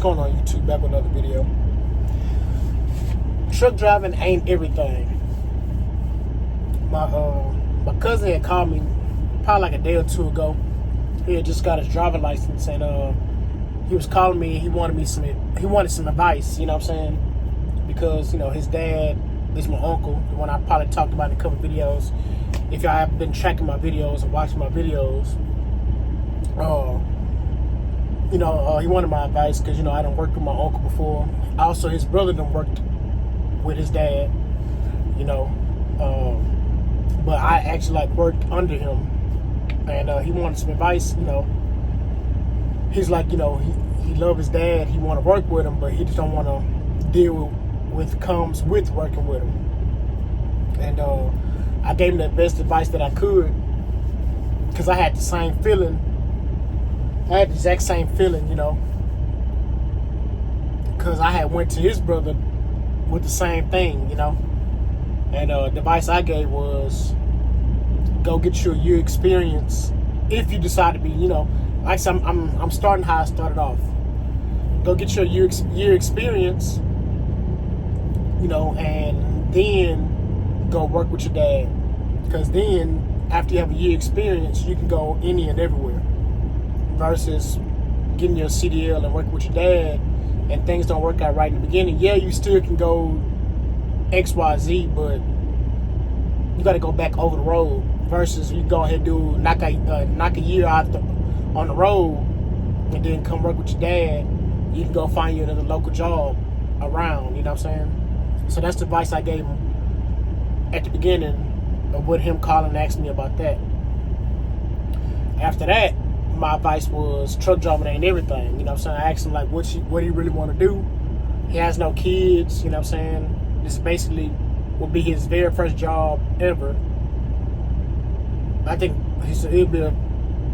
going on YouTube? Back with another video. Truck driving ain't everything. My cousin had called me probably like a day or two ago. He had just got his driver's license, and he was calling me. He wanted some advice. You know what I'm saying? Because his dad is my uncle, the one I probably talked about in a couple videos. If y'all have been tracking my videos and watching my videos, he wanted my advice because I done worked with my uncle before. Also, his brother done worked with his dad. But I actually worked under him, and he wanted some advice. He's like, he love his dad. He want to work with him, but he just don't want to deal with comes with working with him. And I gave him the best advice that I could because I had the same feeling. I had the exact same feeling, because I had went to his brother with the same thing, And the advice I gave was go get your year experience if you decide to be, like I said, I'm starting how I started off. Go get your year experience, and then go work with your dad. Because then, after you have a year experience, you can go any and everywhere. Versus getting your CDL and working with your dad, and things don't work out right in the beginning. Yeah, you still can go XYZ, but you got to go back over the road. Versus you go ahead and do knock a year out on the road, and then come work with your dad. You can go find you another local job around. You know what I'm saying? So that's the advice I gave him at the beginning of with him calling and asking me about that. After that, my advice was truck driving ain't everything. You know what I'm saying? I asked him what he really want to do. He has no kids. You know what I'm saying? This basically will be his very first job ever. I think it'll be a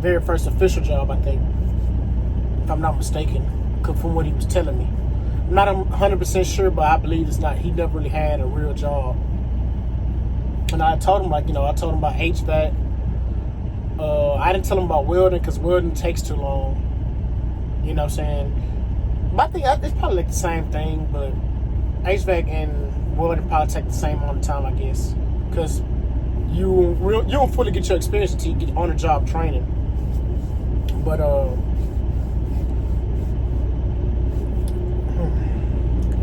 very first official job, I think, if I'm not mistaken, from what he was telling me. I'm not 100% sure, but I believe it's not. He never really had a real job. And I told him, I told him about HVAC. I didn't tell him about welding because welding takes too long. You know what I'm saying? But I think it's probably the same thing, but HVAC and welding probably take the same amount of time, I guess. Because you don't fully get your experience until you get on-the-job training. But,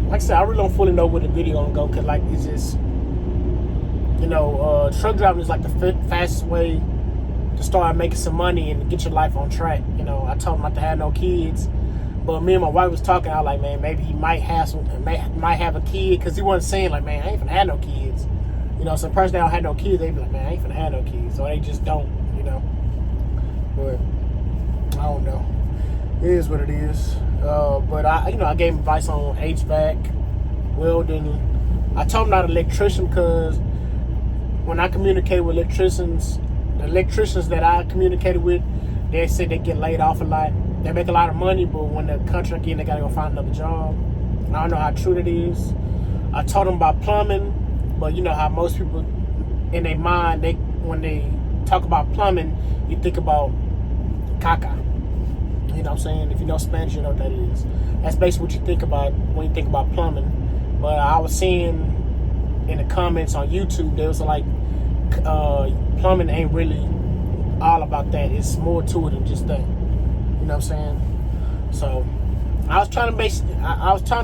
like I said, I really don't fully know where the video gonna go because, it's just, truck driving is the fastest way to start making some money and get your life on track. I told him not to have no kids, but me and my wife was talking. I was like, man, maybe he might have a kid because he wasn't saying man, I ain't finna have no kids. Some person that don't have no kids, they be like, man, I ain't finna have no kids, so they just don't. But I don't know. It is what it is. But I gave him advice on HVAC, welding. I told him not an electrician because when I communicate with electricians, the electricians that I communicated with, they said they get laid off a lot. They make a lot of money, but when the contract ends, they gotta go find another job. I don't know how true that is. I told them about plumbing, but how most people in their mind, when they talk about plumbing, you think about caca. You know what I'm saying? If you know Spanish, you know what that is. That's basically what you think about when you think about plumbing. But I was seeing in the comments on YouTube, there was plumbing ain't really all about that. It's more to it than just that. You know what I'm saying? So I was trying to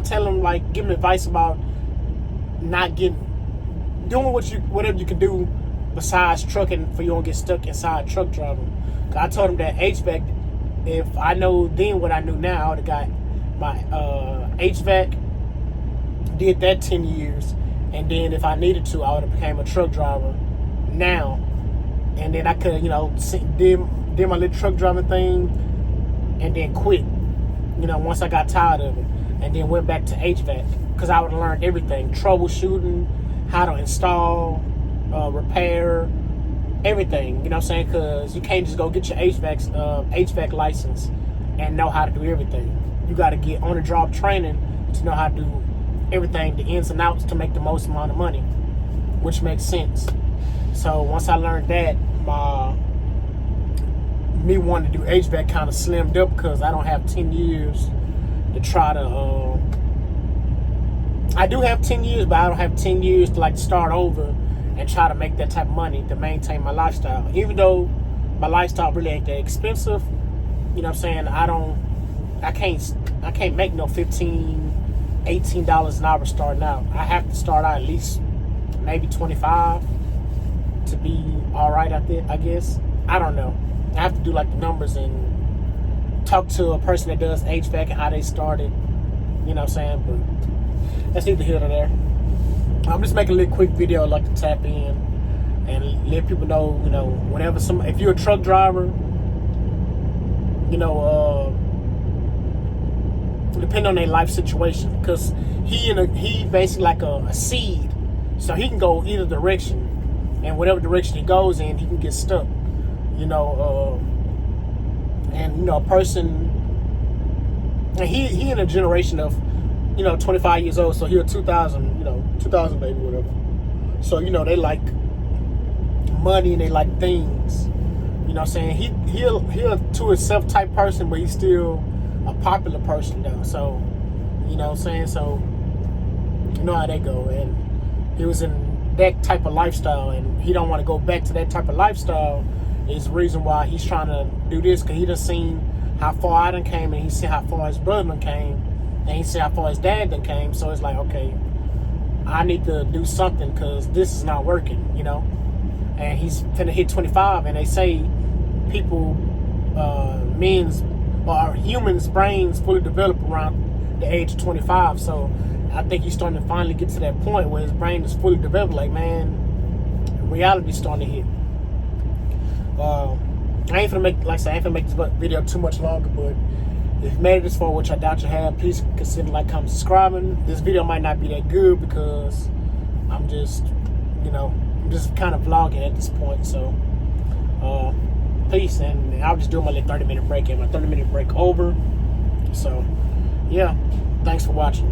tell him, give him advice about not doing whatever you can do besides trucking for you don't get stuck inside truck driving. Cause I told him that HVAC, if I know then what I knew now, I would have got my HVAC, did that 10 years, and then if I needed to, I would have became a truck driver now, and then I could, did my little truck driving thing, and then quit, once I got tired of it, and then went back to HVAC, because I would have learned everything, troubleshooting, how to install, repair, everything, you know what I'm saying? Because you can't just go get your HVAC license and know how to do everything. You got to get on-the-job training to know how to do everything, the ins and outs, to make the most amount of money, which makes sense. So once I learned that, me wanting to do HVAC kind of slimmed up because I don't have 10 years to try to. I do have 10 years, but I don't have 10 years to like start over and try to make that type of money to maintain my lifestyle. Even though my lifestyle really ain't that expensive, you know what I'm saying? I can't make no $15-$18 an hour starting out. I have to start out at least maybe 25 to be all right out there, I guess. I don't know. I have to do like the numbers and talk to a person that does HVAC and how they started. You know what I'm saying? But that's neither here nor there. I'm just making a little quick video I'd like to tap in and let people know, you know, whenever if you're a truck driver, you know, depending on their life situation, because he basically like a seed, so he can go either direction, and whatever direction he goes in, he can get stuck, you know, and you know, a person, and he in a generation of, you know, 25 years old, so he a 2000, you know, 2000 baby, whatever. So, you know, they like money and they like things. You know what I'm saying? He'll to himself type person, but he's still a popular person though. So, you know what I'm saying? So, you know how they go. And he was in that type of lifestyle, and he don't want to go back to that type of lifestyle. Is the reason why he's trying to do this, because he done seen how far I done came, and he seen how far his brother done came. And he see how far his dad done came, so it's like, okay, I need to do something because this is not working, you know. And he's finna hit 25, and they say people, humans' brains fully develop around the age of 25. So I think he's starting to finally get to that point where his brain is fully developed. Like, man, reality's starting to hit. I ain't finna make this video too much longer, but if you made it this far, which I doubt you have, please consider like, comment, subscribing. This video might not be that good because I'm just kind of vlogging at this point. So, peace, and I'll just do my little 30-minute break, and my 30-minute break over. So, yeah, thanks for watching.